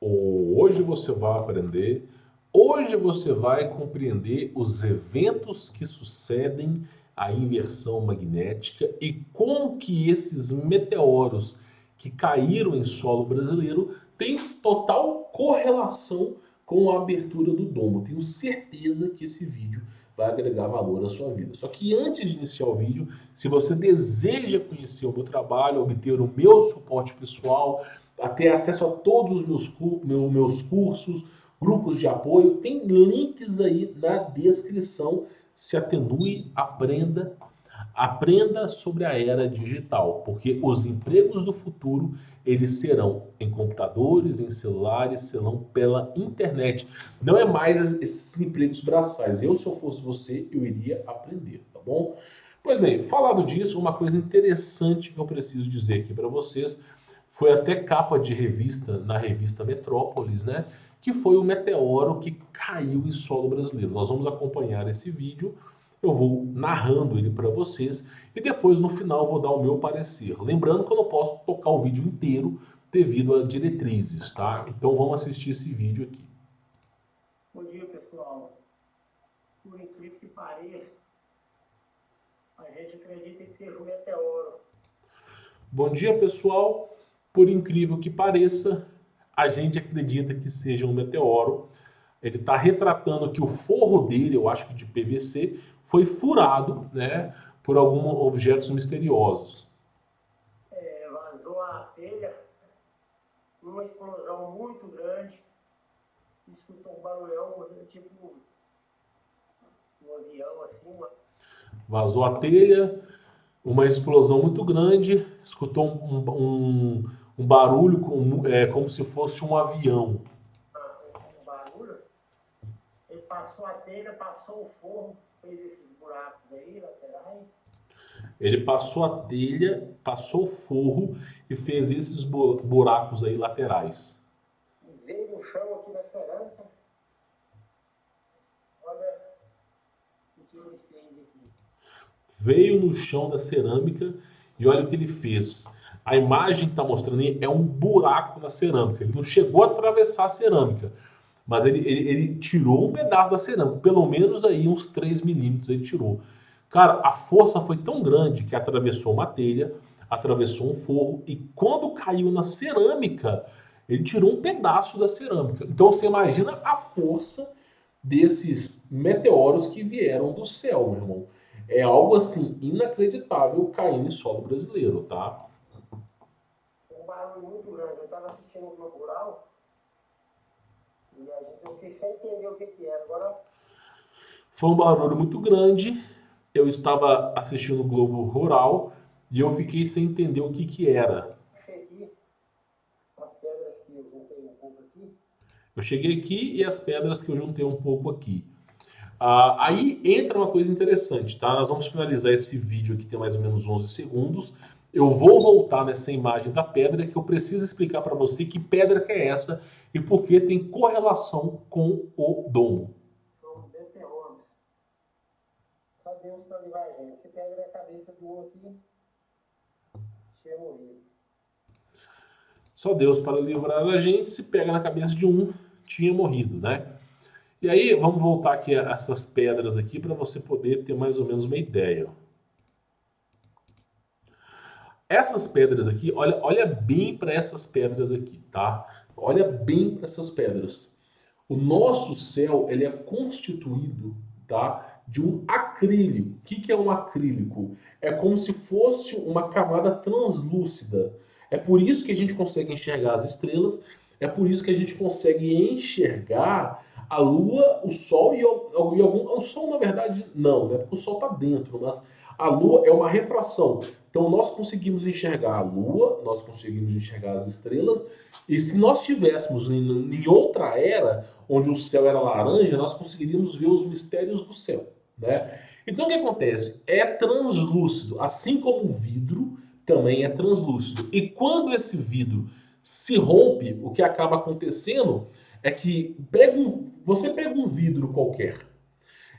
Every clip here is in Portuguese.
Hoje você vai aprender, hoje você vai compreender os eventos que sucedem à inversão magnética e como que esses meteoros que caíram em solo brasileiro têm total correlação com a abertura do domo. Tenho certeza que esse vídeo vai agregar valor à sua vida. Só que antes de iniciar o vídeo, se você deseja conhecer o meu trabalho, obter o meu suporte pessoal, a ter acesso a todos os meus cursos, grupos de apoio, tem links aí na descrição. Se atenue, aprenda, aprenda sobre a era digital, porque os empregos do futuro, eles serão em computadores, em celulares, serão pela internet. Não é mais esses empregos braçais. Se eu fosse você, eu iria aprender, tá bom? Pois bem, falado disso, uma coisa interessante que eu preciso dizer aqui para vocês, foi até capa de revista, na revista Metrópolis, né? Que foi o meteoro que caiu em solo brasileiro. Nós vamos acompanhar esse vídeo, eu vou narrando ele para vocês e depois no final vou dar o meu parecer. Lembrando que eu não posso tocar o vídeo inteiro devido a diretrizes, tá? Então vamos assistir esse vídeo aqui. Bom dia, pessoal. Por incrível que pareça, a gente acredita que seja um meteoro. Bom dia, pessoal. Por incrível que pareça, a gente acredita que seja um meteoro. Ele está retratando que o forro dele, eu acho que de PVC, foi furado, né, por alguns objetos misteriosos. Vazou a telha, uma explosão muito grande, escutou um barulhão, tipo um avião assim. Vazou a telha, uma explosão muito grande, escutou um barulho como se fosse um avião. Um barulho. Ele passou a telha, passou o forro, fez esses buracos aí, laterais. Ele passou a telha, passou o forro e fez esses buracos aí laterais. E veio no chão aqui na cerâmica. Olha o que ele fez aqui. Veio no chão da cerâmica e olha o que ele fez. A imagem que está mostrando aí é um buraco na cerâmica. Ele não chegou a atravessar a cerâmica, mas ele tirou um pedaço da cerâmica. Pelo menos aí uns 3 milímetros ele tirou. Cara, a força foi tão grande que atravessou uma telha, atravessou um forro e quando caiu na cerâmica, ele tirou um pedaço da cerâmica. Então você imagina a força desses meteoros que vieram do céu, meu irmão. É algo assim inacreditável caindo em solo brasileiro, tá? Um barulho muito grande. Eu estava assistindo o Globo Rural e eu fiquei sem entender o que era. Agora foi um barulho muito grande. Eu estava assistindo o Globo Rural e eu fiquei sem entender o que era. cheguei as pedras que eu juntei um pouco aqui. Eu cheguei aqui e as pedras que eu juntei um pouco aqui. Aí entra uma coisa interessante, tá? Nós vamos finalizar esse vídeo aqui, tem mais ou menos 11 segundos. Eu vou voltar nessa imagem da pedra que eu preciso explicar para você que pedra que é essa e por que tem correlação com o domo. São meteoros. Só Deus para livrar a gente. Você pega na cabeça do outro aqui, tinha morrido. Só Deus para livrar a gente, se pega na cabeça de um, tinha morrido, né? E aí, vamos voltar aqui a essas pedras aqui para você poder ter mais ou menos uma ideia. Essas pedras aqui, olha bem para essas pedras aqui, tá? Olha bem para essas pedras. O nosso céu, ele é constituído, tá, de um acrílico. O que é um acrílico? É como se fosse uma camada translúcida. É por isso que a gente consegue enxergar as estrelas, é por isso que a gente consegue enxergar a Lua, o Sol e algum... O Sol, na verdade, não, né? Porque o Sol está dentro, mas a Lua é uma refração. Então nós conseguimos enxergar a Lua, nós conseguimos enxergar as estrelas, e se nós estivéssemos em outra era, onde o céu era laranja, nós conseguiríamos ver os mistérios do céu, né? Então o que acontece? É translúcido, assim como o vidro também é translúcido. E quando esse vidro se rompe, o que acaba acontecendo é que você pega um vidro qualquer,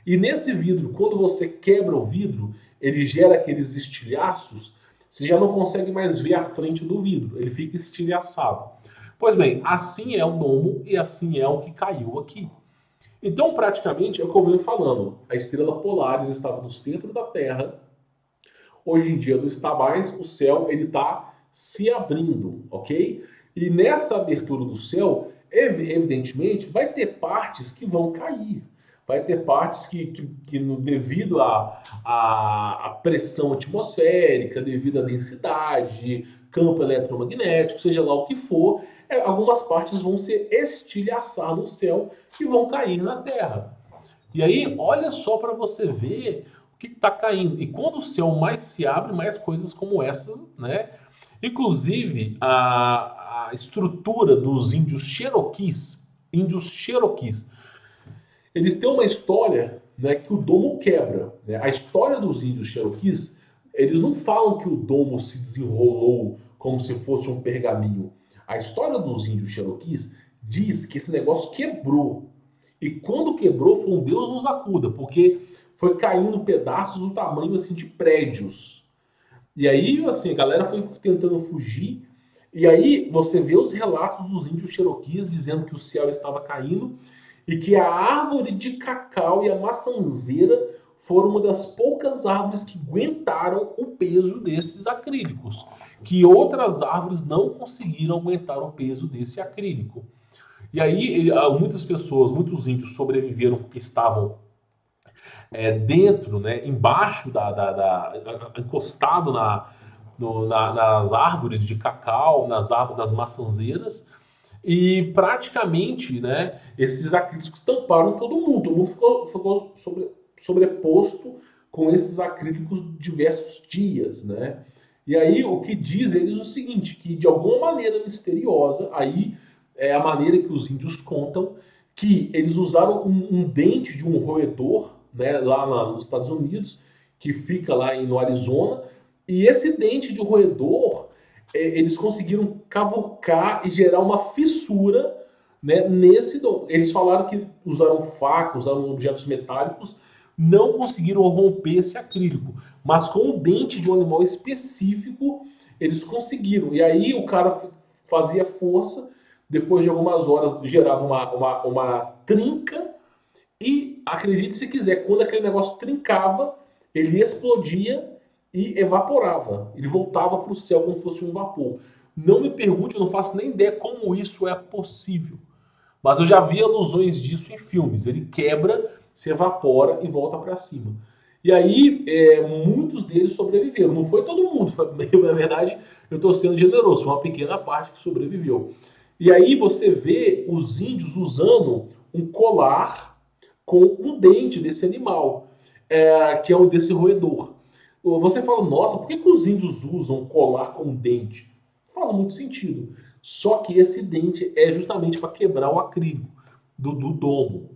e nesse vidro, quando você quebra o vidro, ele gera aqueles estilhaços, você já não consegue mais ver a frente do vidro, ele fica estilhaçado. Pois bem, assim é o domo e assim é o que caiu aqui. Então, praticamente, é o que eu venho falando. A estrela Polaris estava no centro da Terra. Hoje em dia não está mais. O céu ele está se abrindo, ok? E nessa abertura do céu, evidentemente, vai ter partes que vão cair. Vai ter partes devido à pressão atmosférica, devido à densidade, campo eletromagnético, seja lá o que for, algumas partes vão se estilhaçar no céu e vão cair na Terra. E aí, olha só para você ver o que está caindo. E quando o céu mais se abre, mais coisas como essas, né? Inclusive, a estrutura dos índios Cherokees, eles têm uma história, né, que o domo quebra. Né? A história dos índios Cherokees, eles não falam que o domo se desenrolou como se fosse um pergaminho. A história dos índios Cherokees diz que esse negócio quebrou. E quando quebrou, foi um Deus nos acuda, porque foi caindo pedaços do tamanho assim de prédios. E aí, assim, a galera foi tentando fugir. E aí você vê os relatos dos índios Cherokees dizendo que o céu estava caindo e que a árvore de cacau e a maçanzeira foram uma das poucas árvores que aguentaram o peso desses acrílicos, que outras árvores não conseguiram aguentar o peso desse acrílico. E aí muitas pessoas, muitos índios sobreviveram porque estavam dentro, né, embaixo encostado nas árvores de cacau, nas árvores das maçanzeiras, e praticamente, né, esses acrílicos tamparam todo mundo ficou sobreposto com esses acrílicos diversos dias, né? E aí o que diz eles é o seguinte, que de alguma maneira misteriosa, aí é a maneira que os índios contam, que eles usaram um dente de um roedor, né, nos Estados Unidos, que fica lá no Arizona, e esse dente de roedor eles conseguiram cavucar e gerar uma fissura, né, nesse dom. Eles falaram que usaram faca, usaram objetos metálicos, não conseguiram romper esse acrílico, mas com o dente de um animal específico eles conseguiram. E aí o cara fazia força, depois de algumas horas gerava uma trinca e, acredite se quiser, quando aquele negócio trincava, ele explodia e evaporava. Ele voltava para o céu como se fosse um vapor. Não me pergunte, eu não faço nem ideia como isso é possível. Mas eu já vi alusões disso em filmes. Ele quebra, se evapora e volta para cima. E aí, muitos deles sobreviveram. Não foi todo mundo. Na verdade, eu estou sendo generoso. Foi uma pequena parte que sobreviveu. E aí você vê os índios usando um colar com um dente desse animal, que é o desse roedor. Você fala, nossa, por que os índios usam colar com dente? Faz muito sentido. Só que esse dente é justamente para quebrar o acrílico do domo.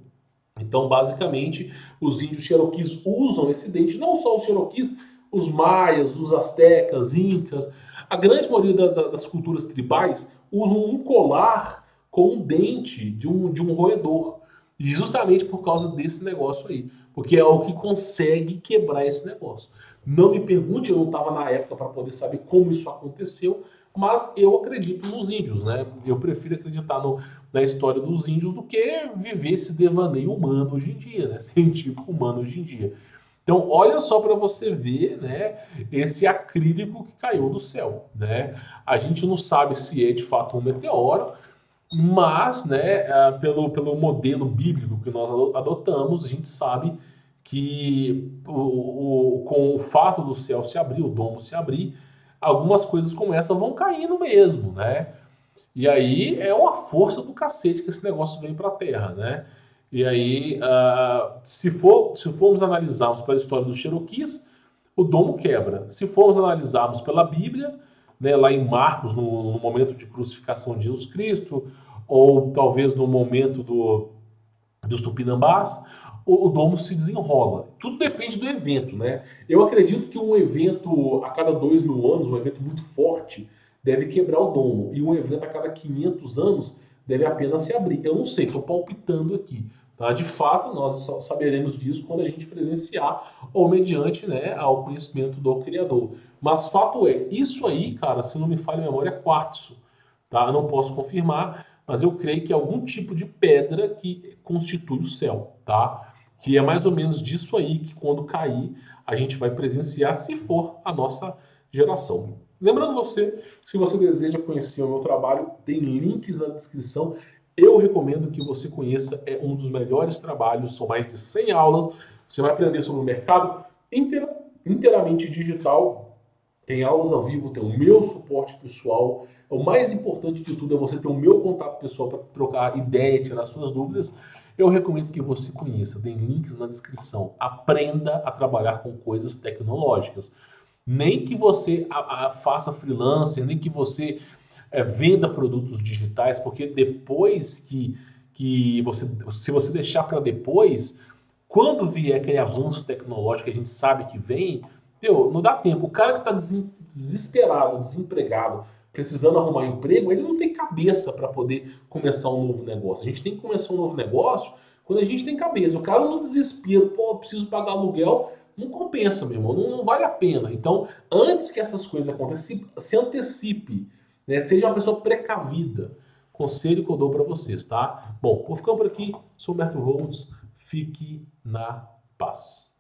Então, basicamente, os índios Cherokees usam esse dente, não só os Cherokees, os maias, os astecas, incas, a grande maioria das culturas tribais usam um colar com um dente de um roedor. E justamente por causa desse negócio aí. Porque é o que consegue quebrar esse negócio. Não me pergunte, eu não estava na época para poder saber como isso aconteceu, mas eu acredito nos índios, né? Eu prefiro acreditar na história dos índios do que viver esse devaneio humano hoje em dia, né? Científico humano hoje em dia. Então, olha só para você ver, né, esse acrílico que caiu do céu, né? A gente não sabe se é de fato um meteoro, mas, né, pelo modelo bíblico que nós adotamos, a gente sabe que com o fato do céu se abrir, o domo se abrir, algumas coisas como essa vão caindo mesmo, né? E aí é uma força do cacete que esse negócio vem para a Terra, né? E aí, se formos analisarmos pela história dos Cherokees, o domo quebra. Se formos analisarmos pela Bíblia, né, lá em Marcos, no momento de crucificação de Jesus Cristo, ou talvez no momento dos Tupinambás, o domo se desenrola. Tudo depende do evento, né? Eu acredito que um evento a cada 2.000 anos, um evento muito forte, deve quebrar o domo. E um evento a cada 500 anos deve apenas se abrir. Eu não sei, estou palpitando aqui. Tá? De fato, nós só saberemos disso quando a gente presenciar ou mediante, né, ao conhecimento do Criador. Mas fato é, isso aí, cara, se não me falha a memória, é quartzo. tá? Eu não posso confirmar, mas eu creio que é algum tipo de pedra que constitui o céu, tá? Que é mais ou menos disso aí que quando cair a gente vai presenciar, se for a nossa geração. Lembrando você, que se você deseja conhecer o meu trabalho, tem links na descrição. Eu recomendo que você conheça, é um dos melhores trabalhos, são mais de 100 aulas. Você vai aprender sobre o mercado inteiramente digital. Tem aulas ao vivo, tem o meu suporte pessoal. O mais importante de tudo é você ter o meu contato pessoal para trocar ideia e tirar suas dúvidas. Eu recomendo que você conheça, tem links na descrição. Aprenda a trabalhar com coisas tecnológicas. Nem que você faça freelancer, nem que você venda produtos digitais, porque depois que você, se você deixar para depois, quando vier aquele avanço tecnológico que a gente sabe que vem, meu, não dá tempo. O cara que está desesperado, desempregado, precisando arrumar emprego, ele não tem cabeça para poder começar um novo negócio. A gente tem que começar um novo negócio quando a gente tem cabeça. O cara no desespero, pô, preciso pagar aluguel, não compensa, meu irmão, não vale a pena. Então, antes que essas coisas aconteçam, se antecipe, né? Seja uma pessoa precavida. Conselho que eu dou para vocês, tá? Bom, vou ficando por aqui. Sou o Humberto Volts. Fique na paz.